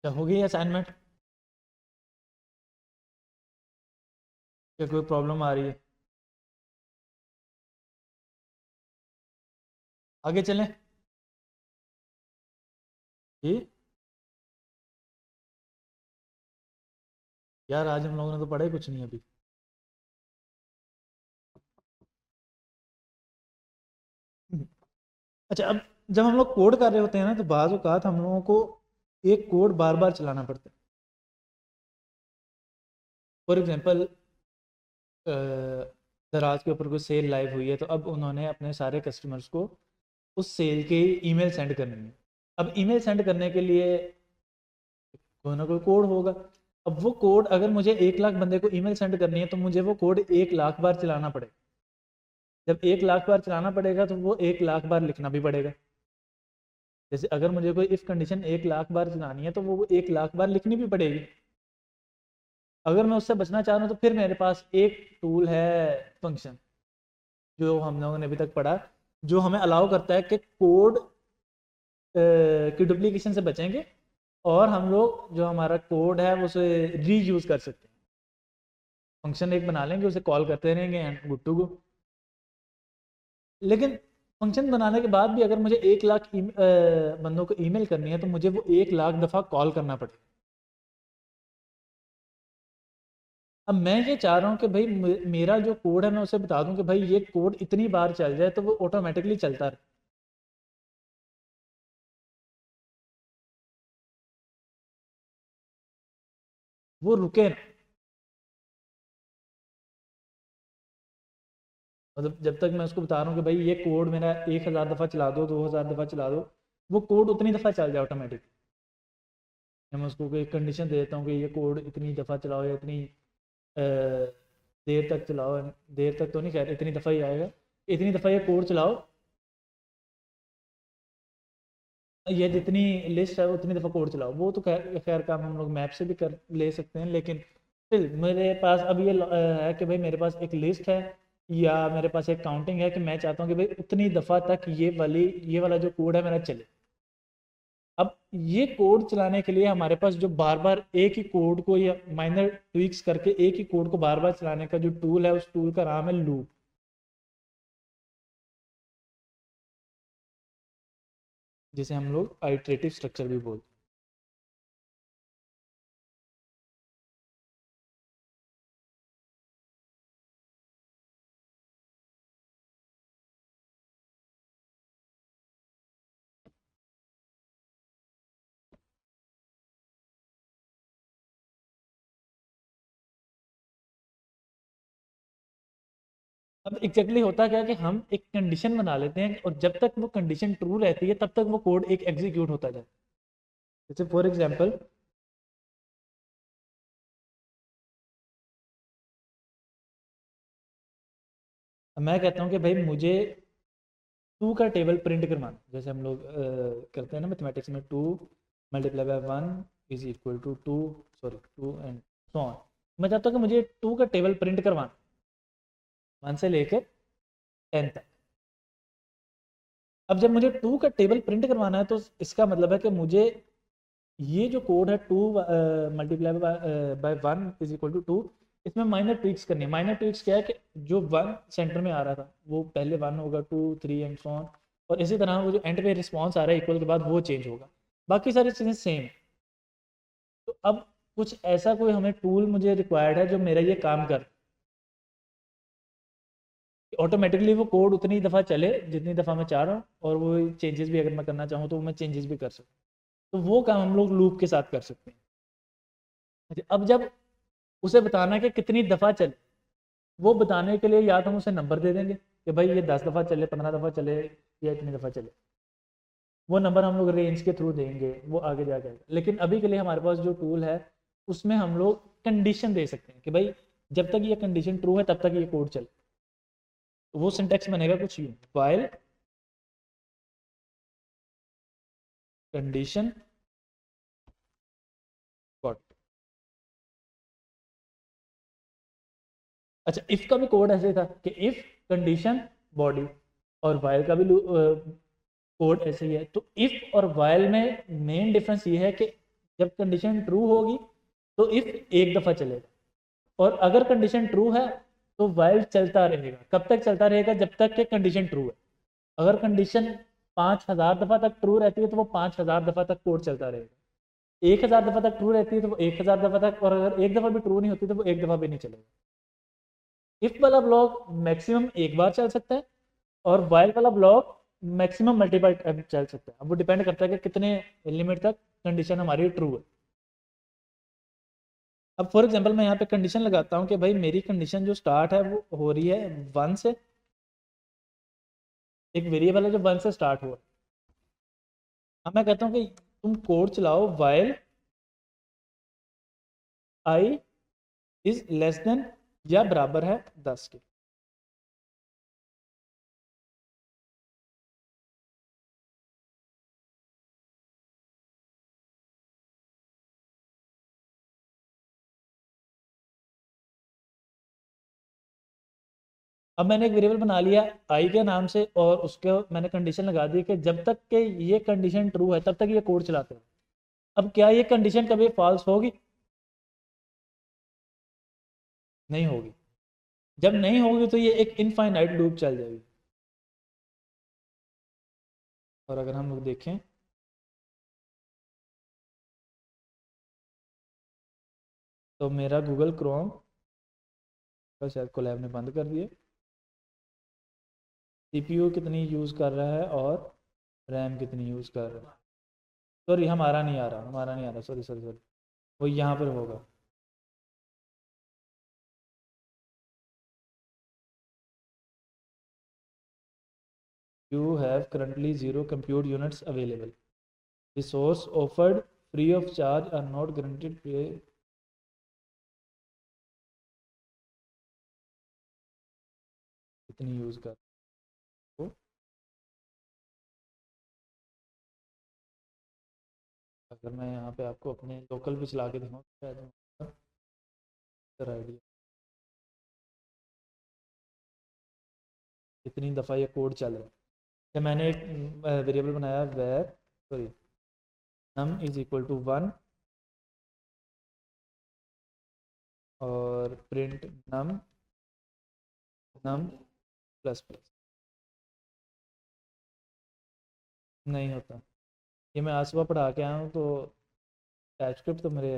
क्या हो गई असाइनमेंट? क्या कोई प्रॉब्लम आ रही है? आगे चलें? जी यार, आज हम लोगों ने तो पढ़ा ही कुछ नहीं अभी। अच्छा, अब जब हम लोग कोड कर रहे होते हैं ना, तो बाज़ औक़ात हम लोगों को एक कोड बार बार चलाना पड़ता है। फॉर एग्जांपल, दराज के ऊपर कोई सेल लाइव हुई है, तो अब उन्होंने अपने सारे कस्टमर्स को उस सेल के ईमेल सेंड करनी है। अब ईमेल सेंड करने के लिए कोई ना कोई कोड होगा। अब वो कोड अगर मुझे 1 लाख बंदे को ईमेल सेंड करनी है, तो मुझे वो कोड 1 लाख बार चलाना पड़ेगा। जब 1 लाख बार चलाना पड़ेगा, तो वो 1 लाख बार लिखना भी पड़ेगा। जैसे अगर मुझे कोई इफ़ कंडीशन 1 लाख बार चलानी है, तो वो 1 लाख बार लिखनी भी पड़ेगी। अगर मैं उससे बचना चाह रहा हूँ, तो फिर मेरे पास एक टूल है, फंक्शन, जो हम लोगों ने अभी तक पढ़ा, जो हमें अलाउ करता है कि कोड की डुप्लीकेशन से बचेंगे, और हम लोग जो हमारा कोड है वो उसे रीयूज़ कर सकते हैं। फंक्शन एक बना लेंगे, उसे कॉल करते रहेंगे एंड गुड टू गो। लेकिन फंक्शन बनाने के बाद भी अगर मुझे 1 लाख बंदों को ईमेल करनी है, तो मुझे वो 1 लाख दफ़ा कॉल करना पड़ेगा। अब मैं ये चाह रहा हूँ कि भाई मेरा जो कोड है, मैं उसे बता दूं कि भाई ये कोड इतनी बार चल जाए, तो वो ऑटोमेटिकली चलता रहे। वो रुके ना। मतलब जब तक मैं उसको बता रहा हूँ कि भाई ये कोड मेरा 1,000 दफ़ा चला दो, 2,000 दफ़ा चला दो, वो कोड उतनी दफ़ा चल जाए ऑटोमेटिक। मैं उसको कोई कंडीशन दे देता हूँ कि ये कोड इतनी दफ़ा चलाओ, या इतनी देर तक चलाओ। देर तक तो नहीं कह रहे, इतनी दफ़ा ही आएगा, इतनी दफ़ा ये कोड चलाओ। ये जितनी लिस्ट है उतनी दफ़ा कोड चलाओ। वो तो खैर खैर काम हम लोग मैप से भी कर ले सकते हैं, लेकिन फिर मेरे पास अब ये है कि भाई मेरे पास एक लिस्ट है, या मेरे पास एक काउंटिंग है, कि मैं चाहता हूँ कि भाई उतनी दफ़ा तक ये वाला जो कोड है मेरा चले। अब ये कोड चलाने के लिए हमारे पास जो बार बार एक ही कोड को, या माइनर ट्वीक्स करके एक ही कोड को बार बार चलाने का जो टूल है, उस टूल का नाम है लूप, जिसे हम लोग आइटरेटिव स्ट्रक्चर भी बोलते हैं। अब एग्जैक्टली होता क्या है कि हम एक कंडीशन बना लेते हैं, और जब तक वो कंडीशन ट्रू रहती है, तब तक वो कोड एक एग्जीक्यूट होता जाता है। जैसे फॉर एग्जांपल, मैं कहता हूँ कि भाई मुझे टू का टेबल प्रिंट करवाना, जैसे हम लोग करते हैं ना मैथमेटिक्स में, 2 × 1 is equal to 2, sorry 2 and so on. मैं चाहता हूँ कि मुझे 2 का टेबल प्रिंट करवाना, 1 से लेकर 10 तक। अब जब मुझे 2 का टेबल प्रिंट करवाना है, तो इसका मतलब है कि मुझे ये जो कोड है, 2 × 1 = 2 इसमें माइनर ट्विक्स करनी है। माइनर ट्विक्स क्या है कि जो 1 सेंटर में आ रहा था, वो पहले 1 होगा, 2 3 एंड सो ऑन, और इसी तरह वो जो एंड पे रिस्पॉन्स आ रहा है इक्वल के बाद, वो चेंज होगा। बाकी सारी चीज़ें सेम। तो अब कुछ ऐसा कोई हमें टूल मुझे रिक्वायर्ड है, जो मेरा ये काम कर ऑटोमेटिकली वो कोड उतनी दफ़ा चले जितनी दफ़ा मैं चाह रहा हूँ, और वो चेंजेस भी अगर मैं करना चाहूँ, तो मैं चेंजेस भी कर सकूँ। तो वो काम हम लोग लूप के साथ कर सकते हैं। अच्छा, अब जब उसे बताना है कि कितनी दफ़ा चले, वो बताने के लिए या तो हम उसे नंबर दे देंगे कि भाई ये 10 दफ़ा चले, 15 दफ़ा चले, या इतनी दफ़ा चले। वो नंबर हम लोग रेंज के थ्रू देंगे, वो आगे जा जाएगा। लेकिन अभी के लिए हमारे पास जो टूल है, उसमें हम लोग कंडीशन दे सकते हैं कि भाई जब तक ये कंडीशन ट्रू है, तब तक ये कोड चले। तो वो सिंटेक्स बनेगा कुछ यूँ, वाइल कंडीशन गॉट। अच्छा, इफ का भी कोड ऐसे था कि इफ कंडीशन बॉडी, और वाइल का भी कोड ऐसे ही है। तो इफ और वाइल में मेन डिफरेंस ये है कि जब कंडीशन ट्रू होगी तो इफ एक दफ़ा चलेगा, और अगर कंडीशन ट्रू है तो वाइल चलता रहेगा। कब तक चलता रहेगा? जब तक कि कंडीशन ट्रू है। अगर कंडीशन 5000 दफ़ा तक ट्रू रहती है तो वो 5000 दफ़ा तक कोड चलता रहेगा। 1000 दफ़ा तक ट्रू रहती है तो वो 1000 दफ़ा तक, और अगर एक दफ़ा भी ट्रू नहीं होती तो वो एक दफ़ा भी नहीं चलेगा। इफ वाला ब्लॉक मैक्सिमम एक बार चल सकता है, और वाइल वाला ब्लॉक मैक्सिमम मल्टीपल टाइम चल सकता है। अब वो डिपेंड करता है कि कितने लिमिट तक कंडीशन हमारी ट्रू है। अब फॉर एग्जांपल मैं यहाँ पे कंडीशन लगाता हूँ कि भाई मेरी कंडीशन जो स्टार्ट है वो हो रही है 1 से, एक वेरिएबल है जो 1 से स्टार्ट हुआ। अब मैं कहता हूँ कि तुम कोड चलाओ while I is less then या बराबर है 10 के। अब मैंने एक वेरिएबल बना लिया आई के नाम से, और उसके मैंने कंडीशन लगा दी कि जब तक के ये कंडीशन ट्रू है तब तक ये कोड चलाते हैं। अब क्या ये कंडीशन कभी फॉल्स होगी? नहीं होगी। जब नहीं होगी तो ये एक इनफाइनाइट लूप चल जाएगी। और अगर हम लोग देखें तो मेरा गूगल क्रोम का शायद कोलैब ने बंद कर दिए, सीपीयू कितनी यूज़ कर रहा है और रैम कितनी यूज़ कर रहा है। सॉरी हमारा नहीं आ रहा, हमारा नहीं आ रहा, सॉरी सॉरी सॉरी, वो यहाँ पर होगा। You have currently 0 compute units available, resource offered free of charge are not guaranteed पे। कितनी यूज़ कर तो अगर मैं यहाँ पे आपको अपने लोकल भी चला के दिखाऊँ तो शायद आइडिया कितनी दफ़ा ये कोड चल रहा है। तो मैंने एक वेरिएबल बनाया var, sorry num is equal to 1 और print num num plus plus. नहीं होता। ये मैं आज सुबह पढ़ा के आया हूँ तो टाइपस्क्रिप्ट तो मेरे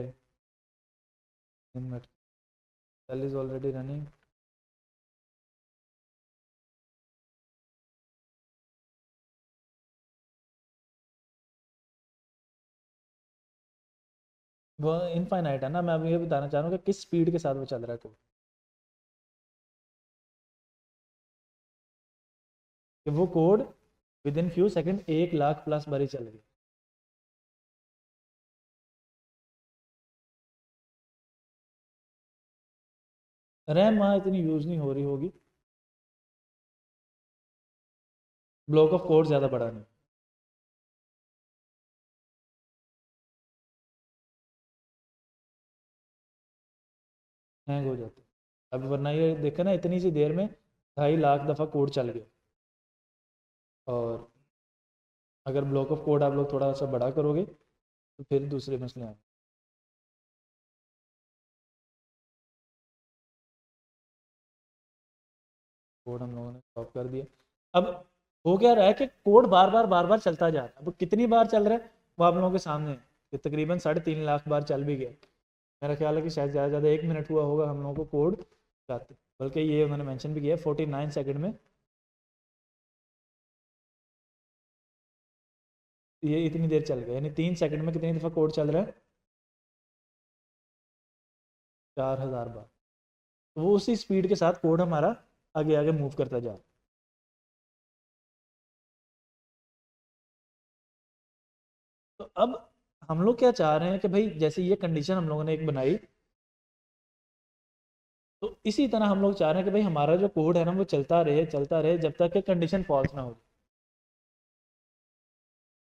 इनमेट सेल इज ऑलरेडी रनिंग। वो इनफाइनाइट है ना, मैं अभी ये बताना चाह रहा हूँ कि किस स्पीड के साथ वो चल रहा है कोड, कि वो code with in few second 1 lakh plus बारी चल रही है। रैम वहाँ इतनी यूज़ नहीं हो रही होगी, ब्लॉक ऑफ कोड ज़्यादा बड़ा नहीं, हैंग हो जाते। अब वरना ये देखा ना इतनी सी देर में 2.5 लाख दफ़ा कोड चल गया। और अगर ब्लॉक ऑफ कोड आप लोग थोड़ा सा बड़ा करोगे तो फिर दूसरे मसले आए। कोड हम लोगों ने स्टॉप कर दिया। अब हो क्या रहा है कि कोड बार बार चलता जा रहा है। अब कितनी बार चल रहा है वो आप लोगों के सामने है कि तकरीबन 3.5 लाख बार चल भी गया। मेरा ख्याल है कि शायद ज़्यादा ज़्यादा 1 मिनट हुआ होगा हम लोगों को कोड चलाते, बल्कि ये उन्होंने मेंशन भी किया 49 सेकंड में ये इतनी देर चल गया। यानी 3 सेकंड में कितनी दफ़ा कोड चल रहा है? 4000 बार। तो वो उसी स्पीड के साथ कोड हमारा आगे आगे मूव करता जा रहा है। तो अब हम लोग क्या चाह रहे हैं कि भाई जैसे ये कंडीशन हम लोगों ने एक बनाई, तो इसी तरह हम लोग चाह रहे हैं कि भाई हमारा जो कोड है ना वो चलता रहे जब तक कि कंडीशन फॉल्स ना हो।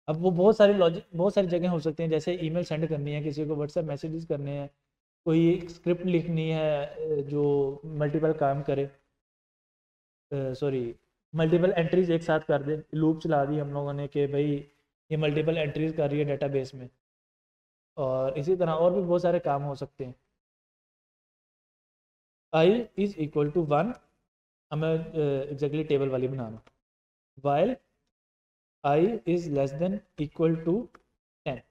अब वो बहुत सारी लॉजिक, बहुत सारी जगह हो सकती हैं, जैसे ईमेल सेंड करनी है किसी को, व्हाट्सएप मैसेजेस करने हैं, कोई एक स्क्रिप्ट लिखनी है जो मल्टीपल काम करे, सॉरी मल्टीपल एंट्रीज एक साथ कर दे। लूप चला दी हम लोगों ने कि भाई ये मल्टीपल एंट्रीज कर रही है डेटाबेस में, और इसी तरह और भी बहुत सारे काम हो सकते हैं। आई इज इक्वल टू 1, हमें एग्जैक्टली टेबल वाली बनाना, while I is less than equal to 10,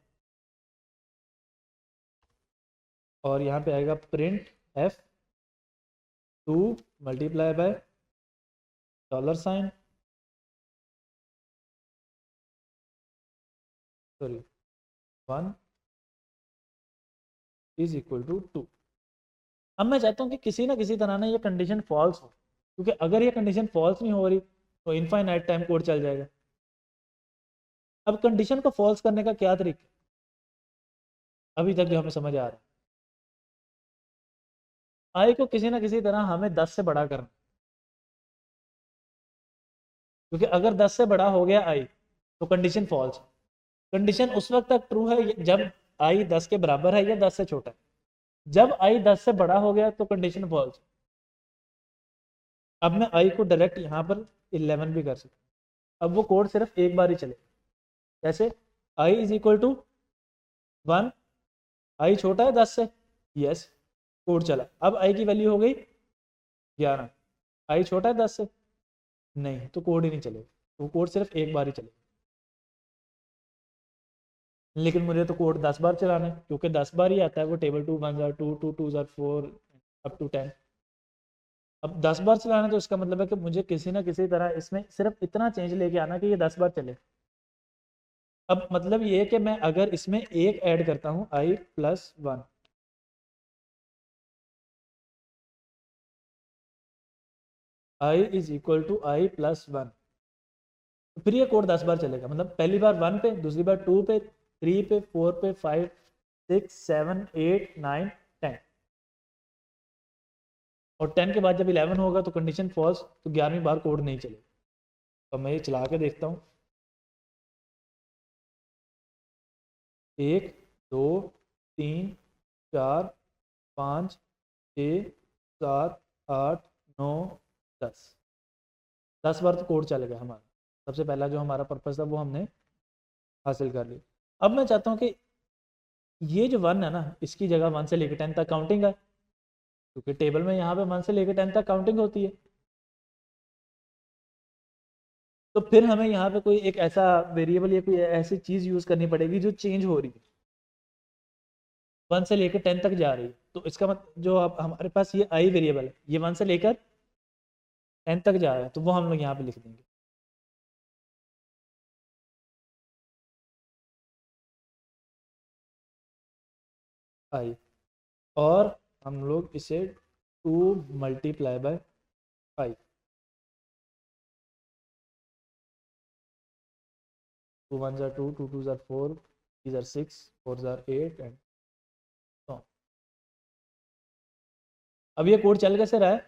और यहाँ पे आएगा print F 2 multiply by $, sorry 1 is equal to 2। अब मैं चाहता हूँ कि किसी ना किसी तरह ना ये कंडीशन फॉल्स हो, क्योंकि अगर ये कंडीशन फॉल्स नहीं हो रही तो इनफाइनाइट टाइम कोड चल जाएगा। अब कंडीशन को फॉल्स करने का क्या तरीका अभी तक जो हमें समझ आ रहा है, आई को किसी ना किसी तरह हमें 10 से बड़ा करना, क्योंकि अगर 10 से बड़ा हो गया आई तो कंडीशन फॉल्स। कंडीशन उस वक्त तक ट्रू है जब आई 10 के बराबर है या 10 से छोटा है। जब आई 10 से बड़ा हो गया तो कंडीशन फॉल्स। अब मैं आई को डायरेक्ट यहाँ पर 11 भी कर सकता, अब वो कोड सिर्फ एक बार ही चले। कैसे? आई इज इक्वल टू 1, आई छोटा है 10 से, यस, कोड चला। अब आई की वैल्यू हो गई 11, आई छोटा है 10 से, नहीं, तो कोड ही नहीं चलेगा, वो कोड सिर्फ एक बार ही चलेगा। लेकिन मुझे तो कोड 10 बार चलाना है, क्योंकि 10 बार ही आता है वो टेबल 2 1 जार 2 2 2 जार 4 अप टू 10। अब 10 बार चलाना है तो इसका मतलब है कि मुझे किसी ना किसी तरह इसमें सिर्फ इतना चेंज लेके आना कि ये 10 बार चले। अब मतलब ये है कि मैं अगर इसमें एक ऐड करता हूँ I plus 1, I is equal to I plus 1, फिर ये कोड 10 बार चलेगा। मतलब पहली बार 1 पे, दूसरी बार 2 पे, 3 पे, 4 पे, 5 6 7 8 9 10, और 10 के बाद जब 11 होगा तो कंडीशन फॉल्स, तो 11वीं बार कोड नहीं चलेगा। तो मैं ये चला के देखता हूँ, 1 2 3 4 5 6 7 8 9 10, 10 बार तो कोड चल गया हमारा। सबसे पहला जो हमारा पर्पज़ था वो हमने हासिल कर लिया। अब मैं चाहता हूँ कि ये जो 1 है ना, इसकी जगह 1 से लेकर 10 तक काउंटिंग है, क्योंकि टेबल में यहाँ पे 1 से लेकर 10 तक काउंटिंग होती है। तो फिर हमें यहाँ पे कोई एक ऐसा वेरिएबल या कोई ऐसी चीज़ यूज़ करनी पड़ेगी जो चेंज हो रही है, 1 से लेकर 10 तक जा रही है। तो इसका मतलब जो अब हमारे पास ये आई वेरिएबल है, ये 1 से लेकर 10 तक जा रहा है, तो वो हम लोग यहाँ पे लिख देंगे आई, और हम लोग इसे 2 मल्टीप्लाई बाय 5, 2 1 जार 2 2 2 जार 4 3 जार 6 4 जार 8 एंड so। अब ये कोड चल कैसे रहा है?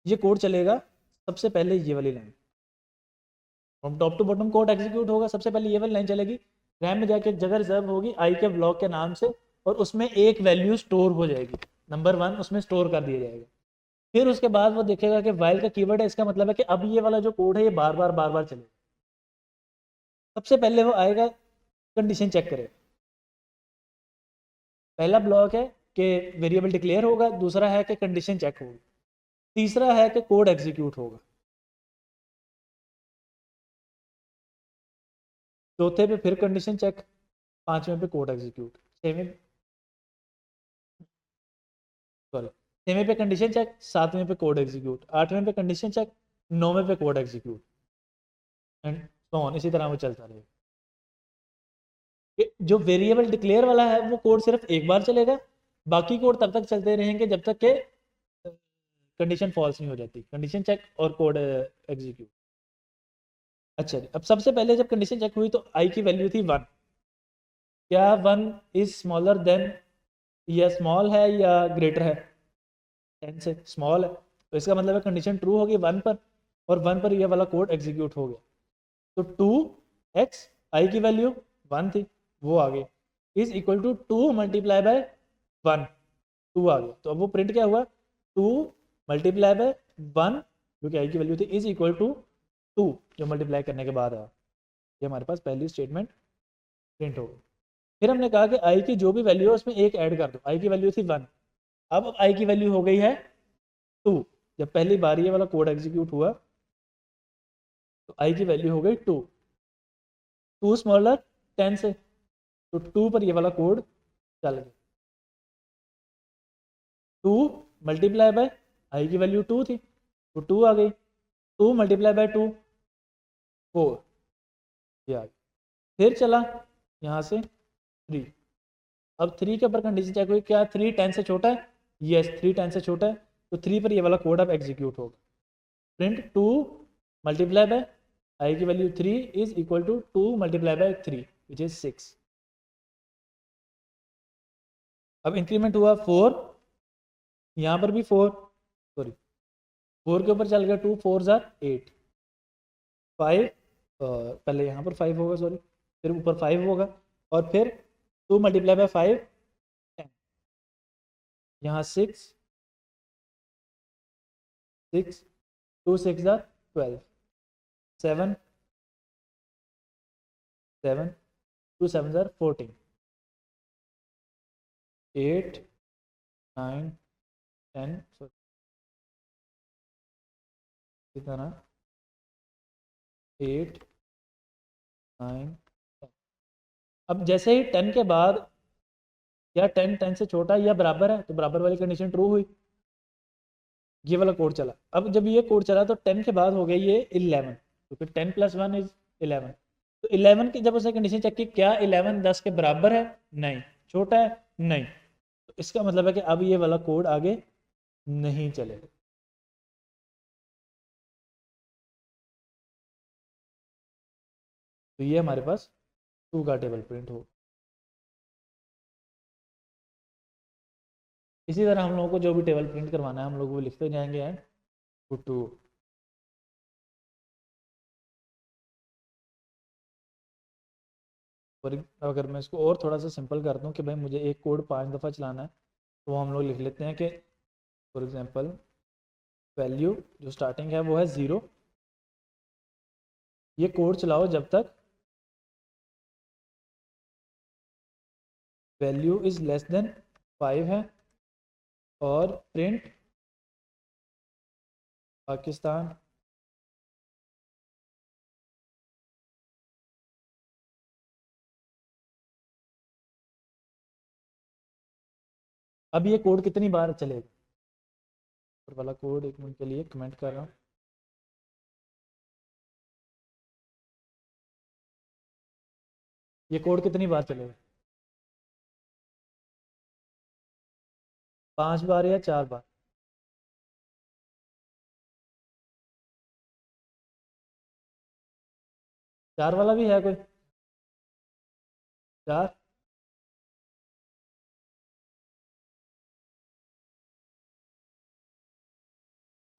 ये कोड चलेगा सबसे पहले ये वाली line, from top to bottom code execute होगा। सबसे पहले ये वाली लाइन चलेगी, रैम में जाके एक जगह रिजर्व होगी आई के ब्लॉक के नाम से, और उसमें एक वैल्यू स्टोर हो जाएगी, नंबर 1 उसमें स्टोर कर दिया जाएगा। फिर उसके बाद वो देखेगा कि वाइल का कीवर्ड है, इसका मतलब है कि अब ये वाला जो कोड है ये बार बार चलेगा। सबसे पहले वो आएगा कंडीशन चेक करेगा, पहला ब्लॉक है कि वेरिएबल डिक्लेयर होगा, दूसरा है कि कंडीशन चेक होगी, तीसरा है कि कोड एग्जीक्यूट होगा, चौथे पे फिर कंडीशन चेक, पांचवें पे कोड एग्जीक्यूट, छवें सॉरी छवें पे कंडीशन चेक, सातवें पे कोड एग्जीक्यूट, आठवें पे कंडीशन चेक, नौवें पे code execute and so on, इसी तरह वो चलता रहेगा। जो वेरिएबल डिक्लेयर वाला है वो कोड सिर्फ एक बार चलेगा, बाकी कोड तब तक चलते रहेंगे जब तक के कंडीशन फॉल्स नहीं हो जाती, कंडीशन चेक और कोड एग्जीक्यूट। अच्छा जी, अब सबसे पहले जब कंडीशन चेक हुई तो आई की वैल्यू थी 1, क्या 1 इज स्मॉलर देन, या स्मॉल है या ग्रेटर है 10 से, स्मॉल है, तो इसका मतलब है कंडीशन ट्रू होगी 1 पर, और 1 पर यह वाला कोड एग्जीक्यूट हो गया। तो 2x आई की वैल्यू 1 थी, वो आ गई, is equal to 2 multiply by 1, 2 आ गया। तो अब वो प्रिंट क्या हुआ, 2 मल्टीप्लाई बाय 1 जो कि आई की वैल्यू थी, इज इक्वल टू 2 जो मल्टीप्लाई करने के बाद आया। ये हमारे पास पहली स्टेटमेंट प्रिंट हो गई। फिर हमने कहा कि आई की जो भी वैल्यू है उसमें एक ऐड कर दो। आई की वैल्यू थी 1, अब आई की वैल्यू हो गई है 2। जब पहली बार ये वाला कोड एग्जीक्यूट हुआ तो आई की वैल्यू हो गई 2, 2 स्मॉलर 10 से, तो 2 पर ये वाला कोड चल गया। 2 मल्टीप्लाई बाय आई की वैल्यू 2 थी तो 2 आ गई, 2 मल्टीप्लाई बाय 2 4, ये आ गई। फिर चला यहाँ से 3, अब 3 के ऊपर कंडीशन चेक हुई, क्या 3 10 से छोटा है? यस, 3 10 से छोटा है, तो 3 पर ये वाला कोड अब एग्जीक्यूट होगा। प्रिंट 2 मल्टीप्लाई बाय आई की value 3 is equal to 2 multiply by 3 which is 6। अब इंक्रीमेंट हुआ 4, यहाँ पर भी 4, सॉरी 4 के ऊपर चल गया 2 4 जार 8, 5 पहले यहाँ पर 5 होगा, सॉरी फिर ऊपर 5 होगा, और फिर 2 मल्टीप्लाई बाय 5 10, यहाँ 6 6 2 6 जार 12, 7 7 2 7 जार 14, 8 9 10, सॉरी कितना 8 9 10। अब जैसे ही 10 के बाद या 10 10 से छोटा या बराबर है तो बराबर वाली कंडीशन ट्रू हुई, ये वाला कोड चला। अब जब ये कोड चला तो 10 के बाद हो गया ये 11, तो फिर 10 प्लस 1 इज 11, तो 11 की जब उसे कंडीशन चेक की, क्या 11 10 के बराबर है? नहीं। छोटा है? नहीं। तो इसका मतलब है कि अब ये वाला कोड आगे नहीं चलेगा। तो ये हमारे पास ट्रू का टेबल प्रिंट हो। इसी तरह हम लोगों को जो भी टेबल प्रिंट करवाना है हम लोग वो लिखते जाएंगे एंड टू। और अगर मैं इसको और थोड़ा सा सिंपल कर दूं कि भाई मुझे एक कोड 5 दफ़ा चलाना है, तो हम लोग लिख लेते हैं कि फॉर एग्जांपल वैल्यू जो स्टार्टिंग है वो है 0, ये कोड चलाओ जब तक वैल्यू इज़ लेस देन 5 है, और प्रिंट पाकिस्तान अब ये कोड कितनी बार चलेगा? और वाला कोड एक मिनट के लिए कमेंट कर रहा हूँ। ये कोड कितनी बार चलेगा? 5 बार या 4 बार? 4 वाला भी है कोई? 4?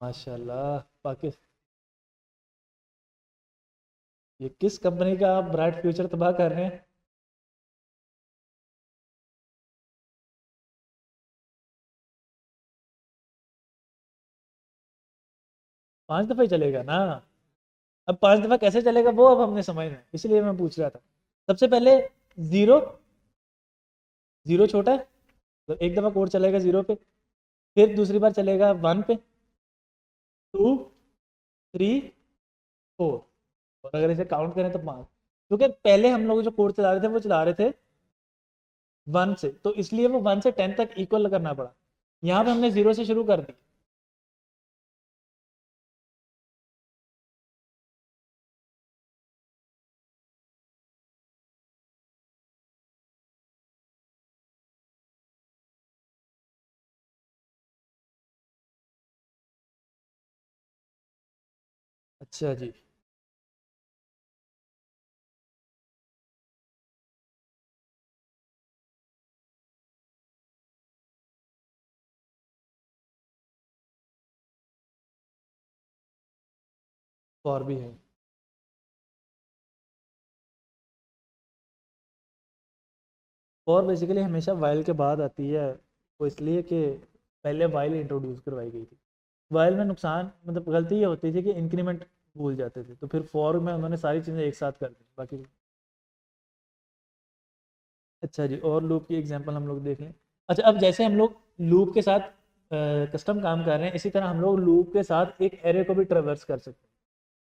माशाल्लाह। पाकिस्तान, ये किस कंपनी का आप ब्राइट फ्यूचर तबाह कर रहे हैं? 5 दफ़ा ही चलेगा ना। अब 5 दफ़ा कैसे चलेगा वो अब हमने समझना है, इसलिए मैं पूछ रहा था। सबसे पहले ज़ीरो, ज़ीरो छोटा है तो एक दफ़ा कोड चलेगा 0 पे, फिर दूसरी बार चलेगा 1 पे, 2 3 4, और अगर इसे काउंट करें तो 5, क्योंकि पहले हम लोग जो कोड चला रहे थे वो चला रहे थे 1 से, तो इसलिए वो 1 से 10 तक इक्वल करना पड़ा। यहाँ पे हमने 0 से शुरू कर दी। अच्छा जी। फॉर भी है। फॉर बेसिकली हमेशा वाइल के बाद आती है, वो इसलिए कि पहले वाइल इंट्रोड्यूस करवाई गई थी। वाइल में नुकसान मतलब गलती ये होती थी कि इंक्रीमेंट भूल जाते थे, तो फिर फॉर में उन्होंने सारी चीज़ें एक साथ कर दी बाकी। अच्छा जी, और लूप की एग्जांपल हम लोग देख लें। अच्छा, अब जैसे हम लोग लूप के साथ कस्टम काम कर रहे हैं, इसी तरह हम लोग लूप के साथ एक एरे को भी ट्रेवर्स कर सकते हैं,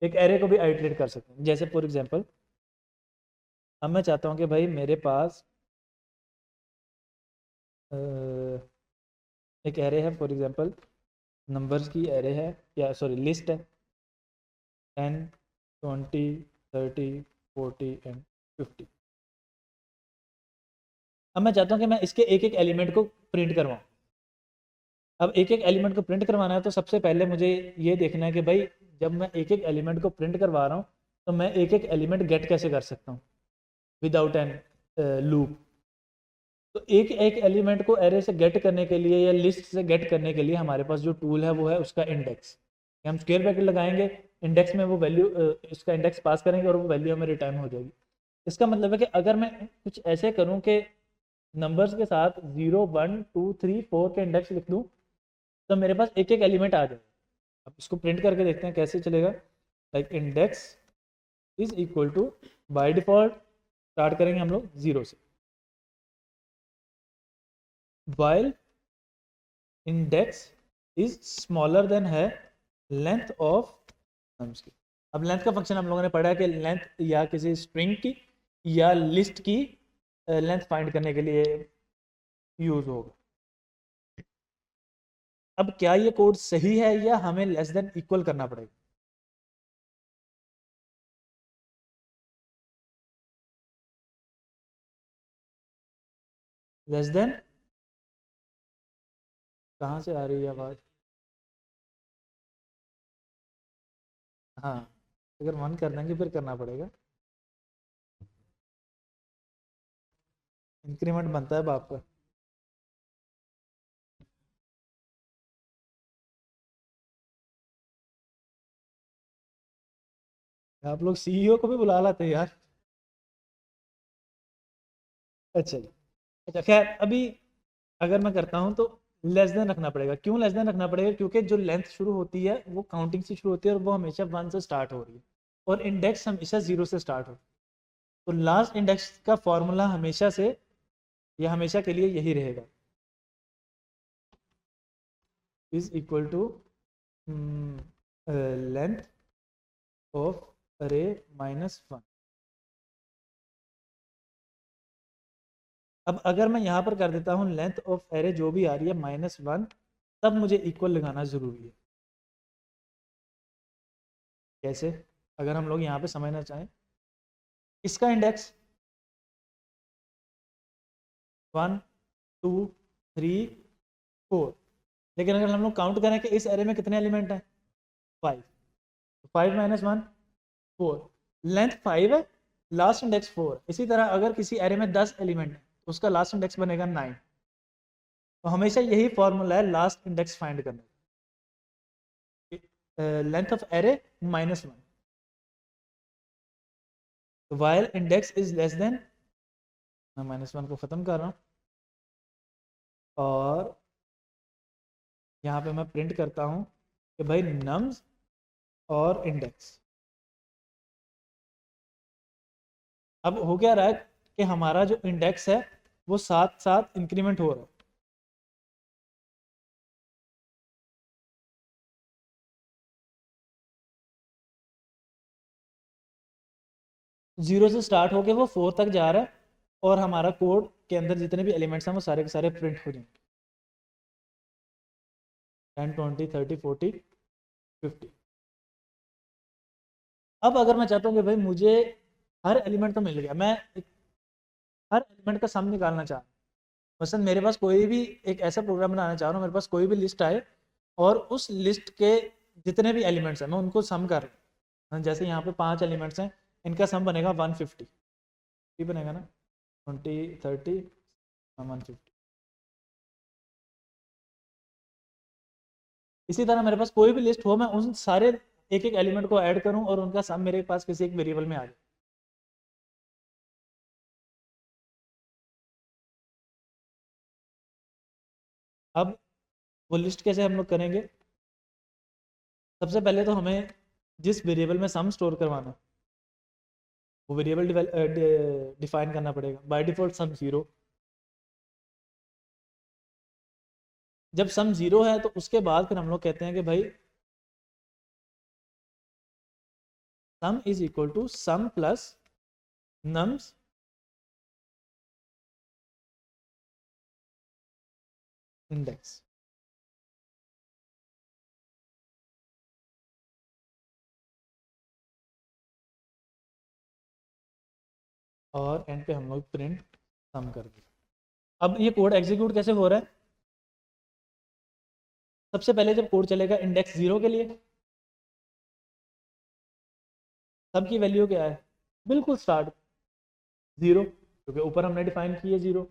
एक एरे को भी आइटरेट कर सकते हैं। जैसे फॉर एग्जांपल, अब मैं चाहता हूँ कि भाई मेरे पास अ, एक एरे है, फॉर एग्जांपल नंबर्स की एरे है, या सॉरी लिस्ट है, 10, 20, 30, 40 एंड 50। अब मैं चाहता हूँ कि मैं इसके एक एक एलिमेंट को प्रिंट करवाऊँ। अब एक एक एलिमेंट को प्रिंट करवाना है तो सबसे पहले मुझे ये देखना है कि भाई जब मैं एक एक एलिमेंट को प्रिंट करवा रहा हूँ तो मैं एक एक एलिमेंट गेट कैसे कर सकता हूँ विदाउट एन लूप। तो एक एक एलिमेंट को एरे से गेट करने के लिए या लिस्ट से गेट करने के लिए हमारे पास जो टूल है वो है उसका इंडेक्स। हम स्क्वायर ब्रैकेट लगाएंगे, इंडेक्स में वो वैल्यू, इसका इंडेक्स पास करेंगे और वो वैल्यू हमें रिटर्न हो जाएगी। इसका मतलब है कि अगर मैं कुछ ऐसे करूं कि नंबर्स के साथ 0, 1, 2, 3, 4 के इंडेक्स लिख दूं तो मेरे पास एक एक एलिमेंट आ जाए। अब इसको प्रिंट करके देखते हैं कैसे चलेगा। Like index is equal to, by default start करेंगे हम लोग 0 से, while index is smaller than है लेंथ ऑफ नम्स की। अब लेंथ का फंक्शन हम लोगों ने पढ़ा है कि लेंथ या किसी स्ट्रिंग की या लिस्ट की लेंथ फाइंड करने के लिए यूज होगा। अब क्या ये कोड सही है या हमें लेस देन इक्वल करना पड़ेगा? लेस देन, कहाँ से आ रही है आवाज? हाँ, अगर मन कर देंगे फिर करना पड़ेगा। इंक्रीमेंट बनता है बाप का। आप लोग सीईओ को भी बुला लाते यार। अच्छा जी। अच्छा खैर, अभी अगर मैं करता हूँ तो लेस देन रखना पड़ेगा। क्यों लेस देन रखना पड़ेगा? क्योंकि जो लेंथ शुरू होती है वो काउंटिंग से शुरू होती है और वो हमेशा 1 से स्टार्ट हो रही है, और इंडेक्स हमेशा 0 से स्टार्ट हो। तो लास्ट इंडेक्स का फॉर्मूला हमेशा से या हमेशा के लिए यही रहेगा, is equal to length of array -1। अब अगर मैं यहाँ पर कर देता हूँ लेंथ ऑफ एरे जो भी आ रही है -1, तब मुझे इक्वल लगाना ज़रूरी है। कैसे? अगर हम लोग यहाँ पे समझना चाहें, इसका इंडेक्स 1, 2, 3, 4, लेकिन अगर हम लोग काउंट करें कि इस एरे में कितने एलिमेंट हैं, 5, 5 - 1, 4, लेंथ 5 है, लास्ट इंडेक्स 4। इसी तरह अगर किसी एरे में 10 एलिमेंट है तो उसका लास्ट इंडेक्स बनेगा 9। तो हमेशा यही फॉर्मूला है लास्ट इंडेक्स फाइंड करने का, लेंथ ऑफ एरे -1। तो while index is less then, मैं -1 को ख़त्म कर रहा हूँ और यहाँ पे मैं प्रिंट करता हूँ कि भाई नम्स और इंडेक्स। अब हो क्या रहा है कि हमारा जो इंडेक्स है वो साथ साथ इंक्रीमेंट हो रहा है। 0 से स्टार्ट होके वो 4 तक जा रहा है, और हमारा कोड के अंदर जितने भी एलिमेंट्स हैं वो सारे के सारे प्रिंट हो जाएंगे, 10, 20, 30, 40, 50। अब अगर मैं चाहता हूँ कि भाई मुझे हर एलिमेंट तो मिल गया, मैं हर एलिमेंट का सम निकालना चाह रहा हूँ। मसलन मेरे पास कोई भी एक ऐसा प्रोग्राम बनाना चाह रहा हूँ, मेरे पास कोई भी लिस्ट आए और उस लिस्ट के जितने भी एलिमेंट्स हैं मैं उनको सम कर रहा हूँ। जैसे यहाँ पे 5 एलिमेंट्स हैं, इनका सम बनेगा 150, ये बनेगा ना, 20, 30, 150। इसी तरह मेरे पास कोई भी लिस्ट हो, मैं उन सारे एक एक एलिमेंट को ऐड करूं और उनका सम मेरे पास किसी एक वेरिएबल में आ जाए। अब वो लिस्ट कैसे हम लोग करेंगे? सबसे पहले तो हमें जिस वेरिएबल में सम स्टोर करवाना है वो वेरिएबल डिफाइन करना पड़ेगा। बाय डिफॉल्ट सम 0, जब सम 0 है तो उसके बाद फिर हम लोग कहते हैं कि भाई sum is equal to sum plus nums index. और एंड पे हम लोग प्रिंट सम कर दें। अब ये कोड एग्जीक्यूट कैसे हो रहा है? सबसे पहले जब कोड चलेगा इंडेक्स 0 के लिए, सब की वैल्यू क्या है? बिल्कुल स्टार्ट 0, क्योंकि ऊपर हमने डिफाइन की है 0।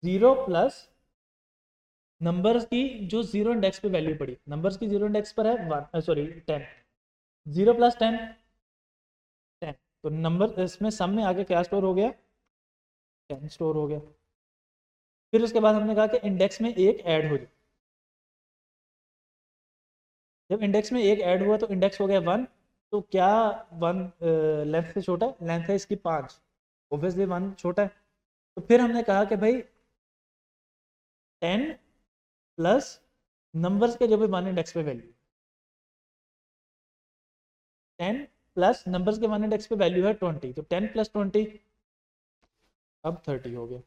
0 प्लस नंबर्स की जो 0 इंडेक्स पे वैल्यू पड़ी, नंबर्स की 0 इंडेक्स पर है 1, सॉरी 10। 0 प्लस 10, 10। तो नंबर इसमें सम में आगे क्या स्टोर हो गया? 10 स्टोर हो गया। फिर उसके बाद हमने कहा कि इंडेक्स में एक ऐड हो जाए। जब इंडेक्स में एक ऐड हुआ तो इंडेक्स हो गया 1। तो क्या 1 लेंथ से छोटा है? लेंथ है इसकी 5, ऑब्वियसली 1 छोटा है। तो फिर हमने कहा कि भाई 10 प्लस नंबर्स के जो भी 1 इंडेक्स पे वैल्यू, 10 प्लस नंबर्स के 1 इंडेक्स पे वैल्यू है 20, तो 10 प्लस 20 अब 30 हो गया।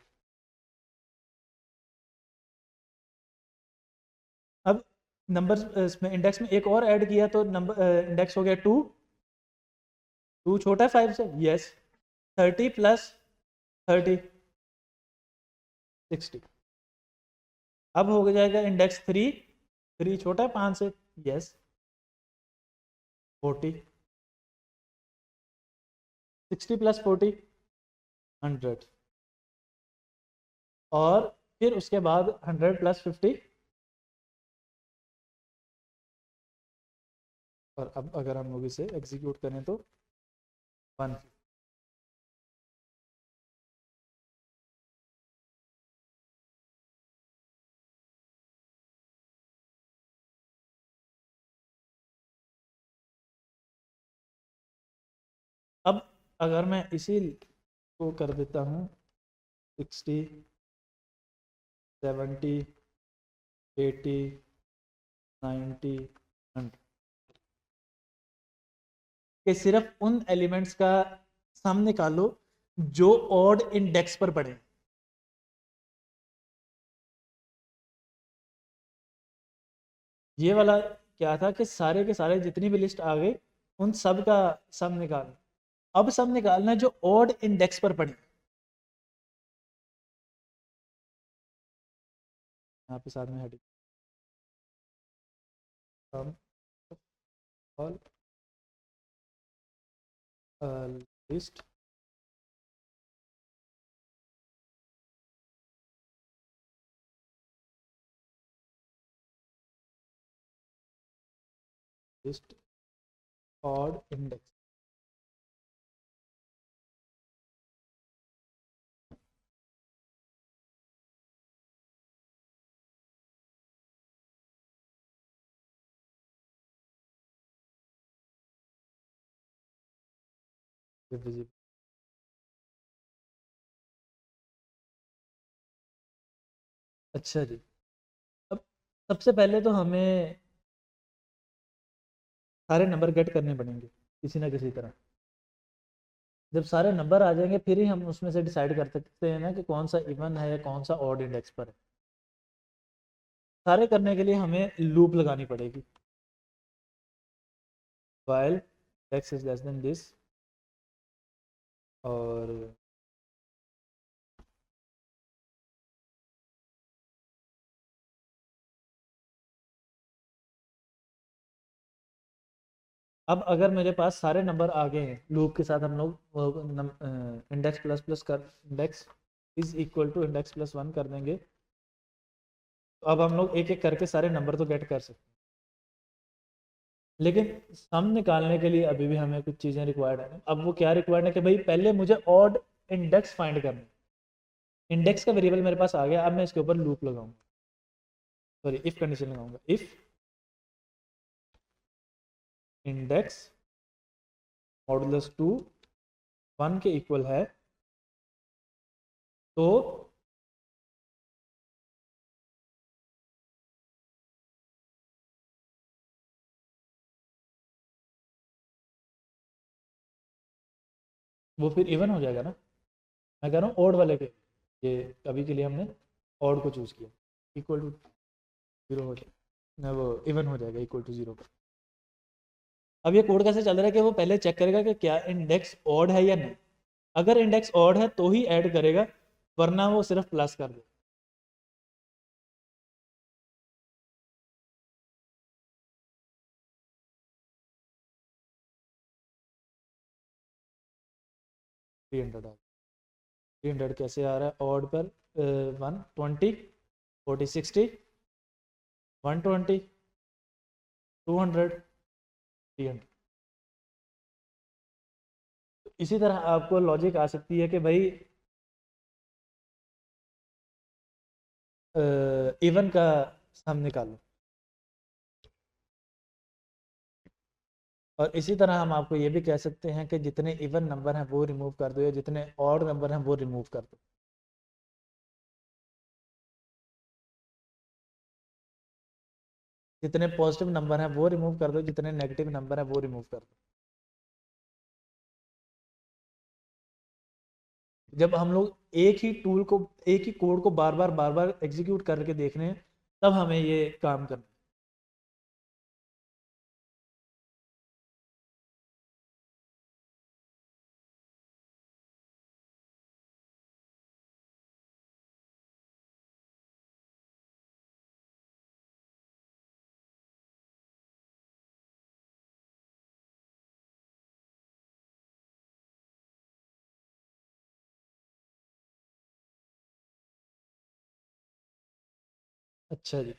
अब नंबर्स इसमें इंडेक्स में एक और ऐड किया तो नंबर इंडेक्स हो गया 2। 2 छोटा है 5 से, यस। 30 प्लस 30 60। अब हो जाएगा इंडेक्स 3। 3 छोटा है 5 से, यस। 40। 60 प्लस 40 100। और फिर उसके बाद 100 प्लस 50। और अब अगर हम लोग इसे एग्जीक्यूट करें तो 1। अब अगर मैं इसी को कर देता हूँ 60, 70, 80, 90, 100 कि सिर्फ उन एलिमेंट्स का सम निकालो जो ऑड इंडेक्स पर पड़े। ये वाला क्या था कि सारे के सारे जितनी भी लिस्ट आ गई उन सब का सम निकालना। अब सम निकालना है जो ऑड इंडेक्स पर पड़े। यहाँ पे साथ में heading sum all list list odd index. अच्छा जी, अब सबसे पहले तो हमें सारे नंबर गेट करने पड़ेंगे किसी ना किसी तरह। जब सारे नंबर आ जाएंगे फिर ही हम उसमें से डिसाइड कर सकते हैं ना कि कौन सा इवन है या कौन सा ऑड इंडेक्स पर है। सारे करने के लिए हमें लूप लगानी पड़ेगी। while x is less than this, और अब अगर मेरे पास सारे नंबर आ गए हैं लूप के साथ, हम लोग इंडेक्स प्लस प्लस कर index is equal to index plus 1 कर देंगे, तो अब हम लोग एक एक करके सारे नंबर तो गेट कर सकते हैं। लेकिन सम निकालने के लिए अभी भी हमें कुछ चीज़ें रिक्वायर्ड है। अब वो क्या रिक्वायर्ड है कि भाई पहले मुझे ऑड इंडेक्स फाइंड करना है। इंडेक्स का वेरिएबल मेरे पास आ गया, अब मैं इसके ऊपर लूप लगाऊंगा, सॉरी इफ कंडीशन लगाऊंगा। इफ इंडेक्स मॉडुलस 2 1 के इक्वल है तो वो फिर इवन हो जाएगा ना। मैं कह रहा हूँ ओड वाले के, ये अभी के लिए हमने ओड को चूज़ किया, इक्वल टू 0 हो जाएगा ना, वो इवन हो जाएगा इक्वल टू 0 पर। अब ये कोड कैसे चल रहा है कि वो पहले चेक करेगा कि क्या इंडेक्स ऑड है या नहीं। अगर इंडेक्स ऑड है तो ही ऐड करेगा, वरना वो सिर्फ प्लस कर देगा। थ्री हंड्रेड आ 300 कैसे आ रहा है ऑड पर? 120, 40, 60, 120, 200, 300। इसी तरह आपको लॉजिक आ सकती है कि भाई इवन का सम निकालो, और इसी तरह हम आपको ये भी कह सकते हैं कि जितने इवन नंबर हैं वो रिमूव कर दो, या जितने ऑड नंबर हैं वो रिमूव कर दो। जितने पॉजिटिव नंबर हैं वो रिमूव कर दो, जितने नेगेटिव नंबर हैं वो रिमूव कर दो। जब हम लोग एक ही कोड को बार बार एग्जीक्यूट करके देख रहे हैं, तब हमें ये काम करना है। अच्छा जी।